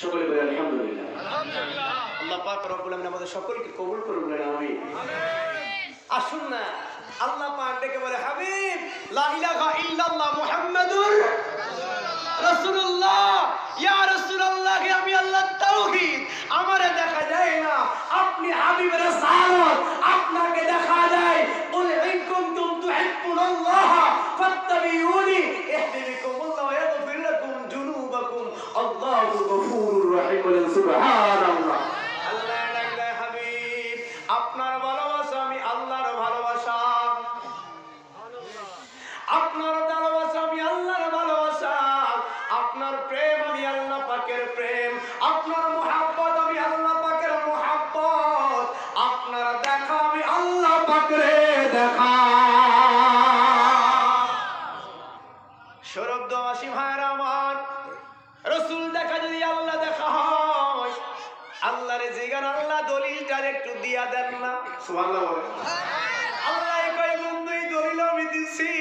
সকলে বলে আলহামদুলিল্লাহ। আল্লাহ পাক রব্বুল আলামিন আমাদের সকলকে কবুল করুন, আমিন। আসুন না, আল্লাহ পাক ডেকে বলে, হাবিব লা ইলাহা ইল্লাল্লাহ মুহাম্মাদুর রাসূলুল্লাহ। ইয়া রাসূলুল্লাহ, আমি আল্লাহর তাওহীদ আমারে দেখা যায় না, আপনি হাবিবের সালাত আপনাকে দেখা যায়। কুল ইন কুনতুম তুহিব্বুনাল্লাহ ফাত্তাবিউনি ইহদিবিকুমুল্লাহ ওয়া ইয়াগফির লাকুম যুনুবাকুম আল্লাহু গফুরুর রহিম। সুবহানাল্লাহ। আল্লাহ ডাকলে, হাবিব আপনার ভালোবাসা আমি আল্লাহর ভালোবাসা, আপনার ভালোবাসা আমি আল্লাহর ভালোবাসা, আপনার প্রেম আমি আল্লাহ পাকের প্রেম, আপনার মুহাব্বত আমি আল্লাহ পাকের মুহাব্বত, আপনার দেখা আমি আল্লাহ পাকের দেখা। শরবদোয়াসী ভাইরা আমার, রাসূল দেখা যদি আল্লাহ দেখা হয়, আল্লাহরে জিগান আল্লাহ দলিলটা একটু দিয়া দেন না। সুবহানাল্লাহ বলেন। আল্লাহ কয়, বন্ধু এই দলিল আমি দিছি,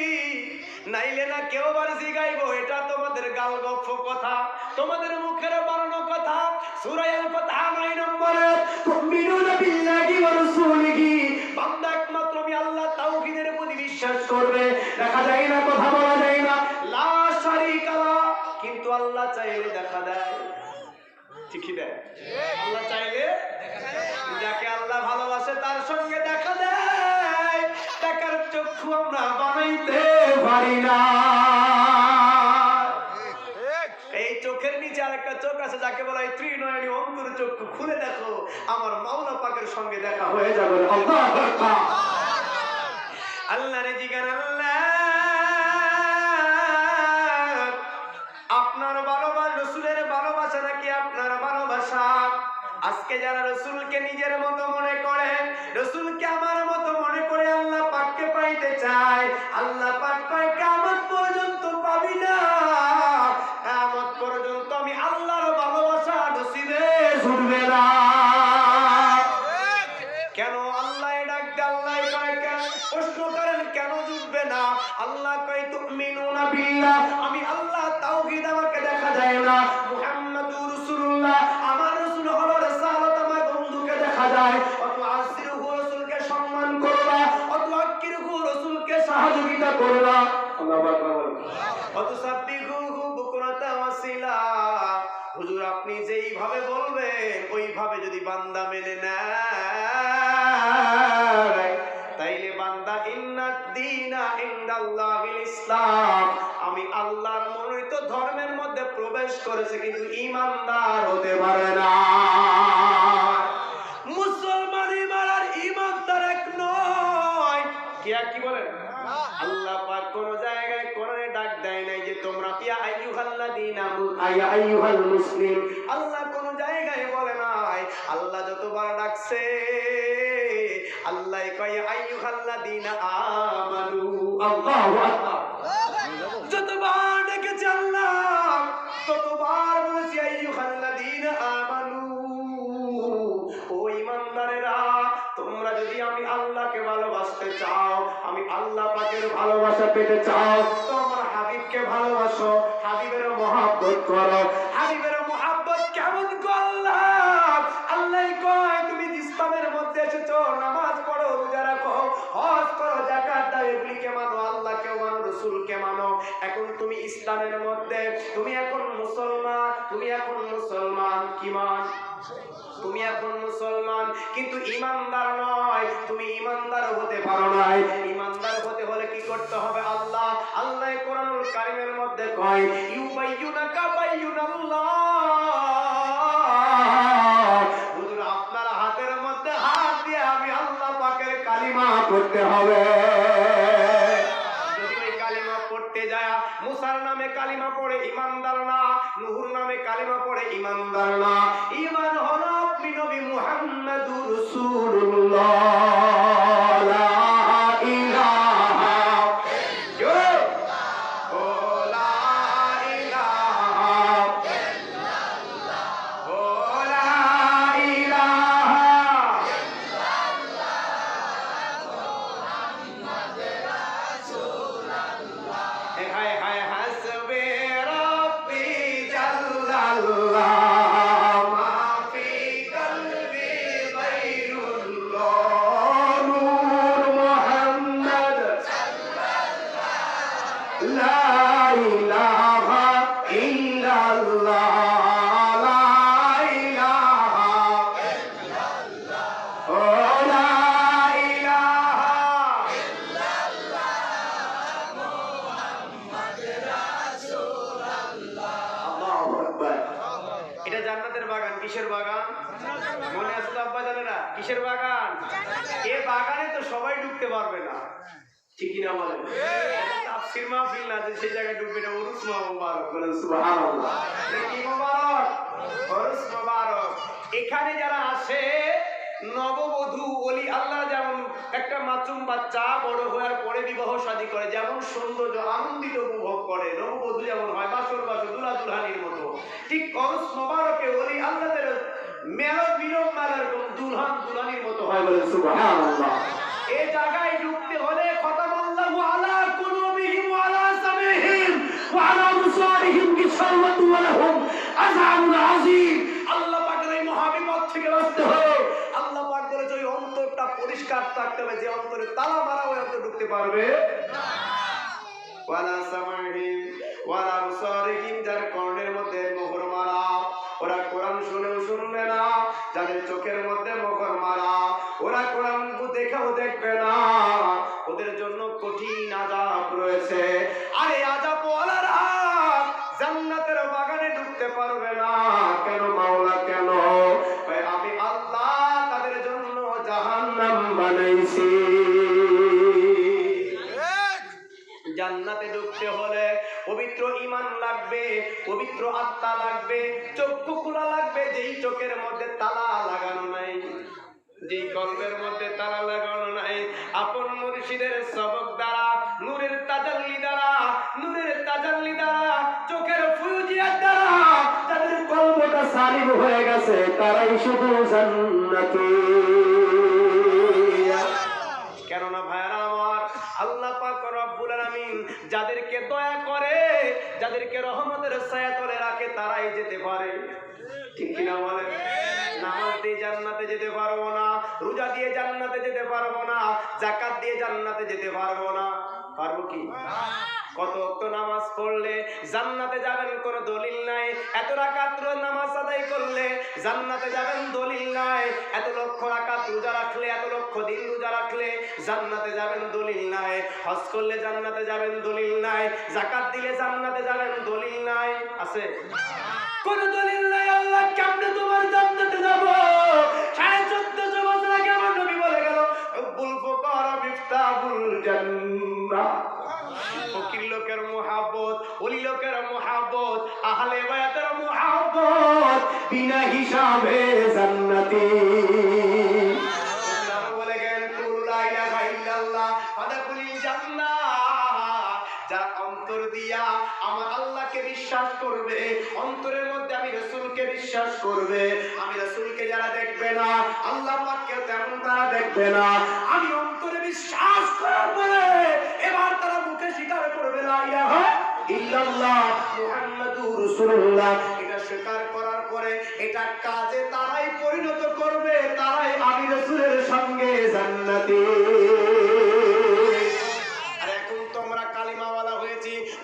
নাইলে না কেউ বার জিগাইবো, এটা তোমাদের গাল গপ্প কথা, তোমাদের মুখের বানানো কথা। সূরা আল ফাতহা 9 নম্বরে, তুমিনুনা বিল্লাহি ওয়া রাসূলিহি, বান্দা একমাত্র আমি আল্লাহ তাওহীদের প্রতি বিশ্বাস করবে। দেখা যায় না, কথা বলা যায় না, লা শারীকা লা, কিন্তু আল্লাহ চাইলে দেখা দেয়, ঠিকই দেয়। আল্লাহ চাইলে দেখা দেয়, যাকে আল্লাহ ভালোবাসে তার সঙ্গে দেখা দেয়। দেখার চক্ষু আমরা বানাইতে পারি না। এই চোখের নিচে আরেকটা চোখ আছে, যাকে বলা হয় ত্রিনয়নী অন্তর চক্ষু। খুলে দেখো, আমার মাওলা পাকের সঙ্গে দেখা হয়ে যাবে। আল্লাহু আকবার। আল্লাহরে জিগান, আল্লাহ আপনার ভালোবাসা রাসূলের ভালোবাসা নাকি আপনার ভালোবাসা? আজকে যারা রাসূলকে নিজের মতো মনে করে, রাসূলকে আমার মতো মনে করে আল্লাহ পাককে পাইতে চায়, আল্লাহ পাক কয় কিয়ামত পর্যন্ত পাবি না, কিয়ামত পর্যন্ত আমি আল্লাহর ভালোবাসা নসিবে জুটবে না। কেন আল্লাহ ডাক দে, আল্লাহ কয় কেন? প্রশ্ন করেন কেন জুটবে না? আল্লাহ কয় তুমিনুনা বিল্লাহ, আমি আল্লাহ তাওহীদ আমাকে দেখা যায় না, মুহাম্মাদুর রাসূলুল্লাহ আমার রাসূল হলো রাসালাত আমার বন্ধুকে দেখা যায়। অত আসিরহু রাসূলকে সম্মান করবা, অত আকিরহু রাসূলকে সহযোগিতা করবা। আল্লাহু আকবার। অত সাব্বিহুহু বুকরাতা ওয়াসিলা, হুজুর আপনি যেইভাবে বলবেন ওইভাবে যদি বান্দা মেনে নেয়, তাইলে বান্দা ইন্নাদ দীনা ইনদাল্লাহিল ইসলাম, আমি আল্লাহর মনোনীত ধর্মের মধ্যে প্রবেশ করেছে, কিন্তু ঈমানদার হতে পারে না। মুসলমান ঈমান আর ঈমানদার এক নয়। কি বলেন? আল্লাহ পাক কোন জায়গায় কোরআনে ডাক দেয় নাই যে তোমরা ইয়া আইয়ুহাল্লাযীনা ইয়া আইয়ুহাল মুসলিম, আল্লাহ কোন জায়গায় বলে নাই। আল্লাহ যতবার ডাকছে, আল্লাহ কয় আইয়ুহাল্লাযীনা আমানু। আল্লাহু আকবার। যতবার ডেকেছে আল্লাহ, ততবার বলেছে আইয়ুহাল্লাযীনা আমানু, ও ঈমানদারেরা, তোমরা যদি আমি আল্লাহকে ভালোবাসতে চাও, আমি আল্লাহ পাকের ভালোবাসা পেতে চাও, তো আমার হাবিবকে ভালোবাসো, হাবিবের মহব্বত করো। হাবিবের মহব্বত কেমন করলা? আল্লাহ কয় তুমি ইসলামের মধ্যে এসেছো, নামাজ পড়ো, রোজা রাখো, হজ করো, যাকাত দাও, এগুলিকে মানো, আল্লাহকে মানো, রাসূলকে মানো। এখন তুমি ইসলামের মধ্যে, তুমি এখন মুসলমান, তুমি এখন মুসলমান। কি মান? তুমি এখন মুসলমান, কিন্তু ঈমানদার নয়। তুমি ঈমানদার হতে পারো নাই। ঈমানদার হতে হলে কি করতে হবে? আল্লাহ কোরআনুল কারীমের মধ্যে কয় ইউবাইয়ুনাকা বাইয়ুনাল্লাহ, হুজুর আপনার হাতের মধ্যে হাত দিয়ে আমি আল্লাহ পাকের কালিমা পড়তে হবে। যদি ওই কালিমা পড়তে যায়, মুসার নামে কালিমা পড়ে ঈমানদার না, নূহর নামে কালিমা পড়ে ঈমানদার না। ঈমান হলো আপনি নবী মুহাম্মাদুর রাসূলুল্লাহ, লা ইলাহা ইল্লাল্লাহ, ও লা ইলাহা ইল্লাল্লাহ, ও লা ইলাহা ইল্লাল্লাহ, মুহাম্মাদুর রাসূলুল্লাহ। হায় হায় হাসবে রাব্বি জাল্লাল্লাহ। লা ইলাহা ইল্লাল্লাহ, লা ইলাহা ইল্লাল্লাহ, ও লা ইলাহা ইল্লাল্লাহ মুহাম্মাদুর রাসূলুল্লাহ। আল্লাহু আকবার। এটা জান্নাতের বাগান। কিসের বাগান? মনে আছে তো আব্বা জানেরা? কিসের বাগান? এই বাগানে তো সবাই ঢুকতে পারবে না, ঠিক কি না বলেন? তাফসীর মাহফিল না যে সেই জায়গায় ঢুকবে, এটা উরুস মুবারক, বলেন সুবহানাল্লাহ। কি মুবারক? উরুস মুবারক। এখানে যারা আসে নববধূ ওলি আল্লাহ যেমন একটা মাসুম বাচ্চা বড় হওয়ার পরে বিবাহ শাদী করে, যেমন সৌন্দর্য আনন্দিত উপভোগ করে, নববধূ যেমন হয় বাসর বাসর দুলা দুলহানির মতো, ঠিক উরুস মুবারকে ওলি আল্লাহদের মেলন মিলন মেলার দুলহান দুলহানির মতো হয়, বলেন সুবহানাল্লাহ। এই জায়গায় ঢুকতে হলে খতামাল্লাহু আলা কুলুবিহিম ওয়া আলা সামিহিম ওয়া আলা আবসারিহিম গিশাওয়াতুন ওয়া লাহুম আযাবুন আযীম। আল্লাহ পাকের এই মহাবিপদ থেকে বাঁচতে হবে। আল্লাহ পাক বলেছে ওই অন্তরটা পরিষ্কার থাকতে হবে, যে অন্তরে তালা মারা ওই অন্তর ঢুকতে পারবে না। ওয়া আলা সামিহিম ওয়া আলা আবসারিহিম, যার কর্ণের মধ্যে মোহর মারা, ওরা কোরআন শুনেও শুনবে না, যাদের চোখের মধ্যে মোহর মারা, ওরা কোরআন দেখেও দেখবে না, ওদের জন্য কঠিন আযাব রয়েছে। আর এই আযাব ওয়ালারা জান্নাতের বাগানে ঢুকতে পারবে না। কেন মাওলা? কেন? আমি আল্লাহ তাদের জন্য জাহান্নাম বানাইছি। জান্নাতে ঢুকতে হলে পবিত্র ঈমান লাগবে, পবিত্র আত্মা লাগবে, চক্ষু খোলা লাগবে, যেই চোখের মধ্যে তালা লাগানো নাই, যেই কলবের মধ্যে তালা লাগানো নাই, আপন মুর্শিদের সবক দ্বারা, নূরের তাজাল্লি দ্বারা, নূরের তাজাল্লি দ্বারা, চোখের ফুয়ুজিয়াত দ্বারা যাদের কলবটা সালিম হয়ে গেছে, তারাই শুধু জান্নাতি। কেননা ভাইরা আমার, আল্লাহ পাক রব্বুল আলামিন যাদেরকে দয়া করে, যাদেরকে রহমতের ছায়াতলে রাখে, তারাই যেতে পারে, ঠিক কিনা বলেন? নামাজ দিয়ে জান্নাতে যেতে পারবো না, রোজা দিয়ে জান্নাতে যেতে পারবো না, যাকাত দিয়ে জান্নাতে যেতে পারবো না। পারবো কি? কত ওয়াক্ত নামাজ পড়লে জান্নাতে যাবেন কোনো দলিল নাই, এত রাকাত নামাজ আদায় করলে জান্নাতে যাবেন দলিল নাই, এত লক্ষ রাকাত রোজা রাখলে, এত লক্ষ দিন রোজা রাখলে জান্নাতে যাবেন দলিল নাই, হজ করলে জান্নাতে যাবেন দলিল নাই, যাকাত দিলে জান্নাতে যাবেন দলিল নাই। আছে? কোন দলিল নাই। আল্লাহ কেমনে তোমার জান্নাতে যাব? 1450 বছর আগে আমার নবী বলে গেল, হুব্বুল ফুকারা মিফতাহুল জান্নাহ। ফকির লোকের মুহাব্বত, ওলি লোকের মুহাব্বত, আহলে বায়াতের মুহাব্বত বিনা হিসাবে জান্নাতি। আল্লাহ বলে গেলেন, কুল লা ইলাহা ইল্লাল্লাহ ফাদাখুলিল জান্নাহ। যারা অন্তর দিয়া আমার আল্লাহকে বিশ্বাস করবে, অন্তরের মধ্যে আমি রাসূলকে বিশ্বাস করবে, আমি রাসূলকে যারা দেখবে না, আল্লাহ পাককে তেমন তারা দেখবে না, আমি অন্তরে বিশ্বাস করার পরে এবার তারা মুখে স্বীকার করবে লা ইলাহা ইল্লাল্লাহ মুহাম্মাদুর রাসূলুল্লাহ। এটা স্বীকার করার পরে এটা কাজে তারাই পরিণত করবে, তারাই আমি রাসূলের সঙ্গে জান্নাতি।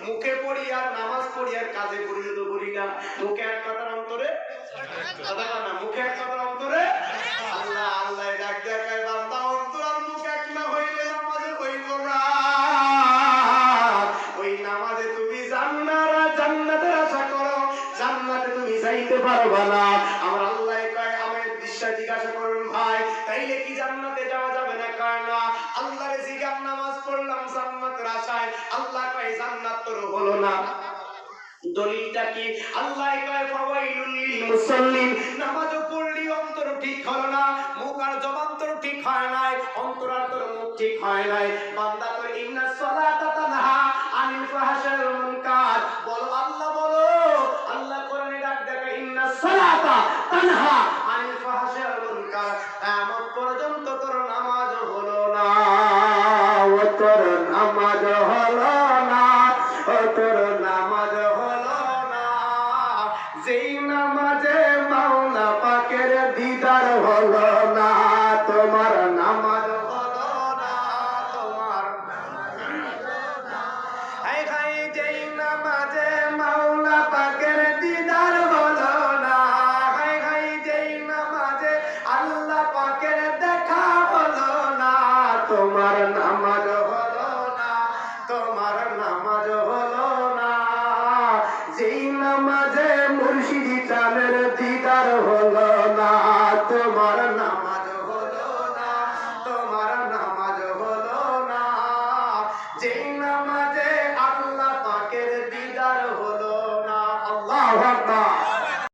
মুখে পড়ি আর নামাজ পড়ি আর কাজে পরিণত করি না। মুখে এক কথার অন্তরে কথা না, মুখে এক কথার অন্তরে আল্লাহ আল্লাহ ডাক দেখায় বান্দা, অন্তর আর মুখ এক না হইলে নামাজে হইব না। ওই নামাজে তুমি জান্নাতের আশা করো, জান্নাতে তুমি যাইতে পারবা না। আমার আল্লাহ কয়, আমার বিশ্বাস জিজ্ঞাসা করুন ভাই, তাইলে কি জান্নাতে যাওয়া যাবে না? কয় না। আল্লাহরে জিজ্ঞাসা, নামাজ পড়লাম জান্নাতের আশায়, আল্লাহ কয় জান্নাত তোর হলো না, দলিলটা কি? আল্লাহ কয় ফাওয়াইলুল লিল মুসাল্লিন। নামাজও পড়লি অন্তর ঠিক হলো না, মুখ আর জবান তোর ঠিক হয় নাই, অন্তর আর তোর মুখ ঠিক হয় নাই। বান্দা তো ইন্নাস সালাতা তানহা আনিল ফাহশাই ওয়াল মুনকার। বলো আল্লাহ, বলো আল্লাহ কোরআনে ডাক দেখায়, ইন্নাস সালাতা তানহা আনিল ফাহশাই ওয়াল মুনকার। কিয়ামত পর্যন্ত তোর নামাজ হলো না, ও তোর নামাজ হলো না, ও তোর নামাজ হলো না। যেই নামাজে মাওলা পাকের দিদার হলো না, তোমার নামাজ হলো না, তোমার তোমার নামাজ হলো না, তোমার নামাজ হলো না। যেই নামাজে মুর্শিদি চাঁদের দিদার হলো না, তোমার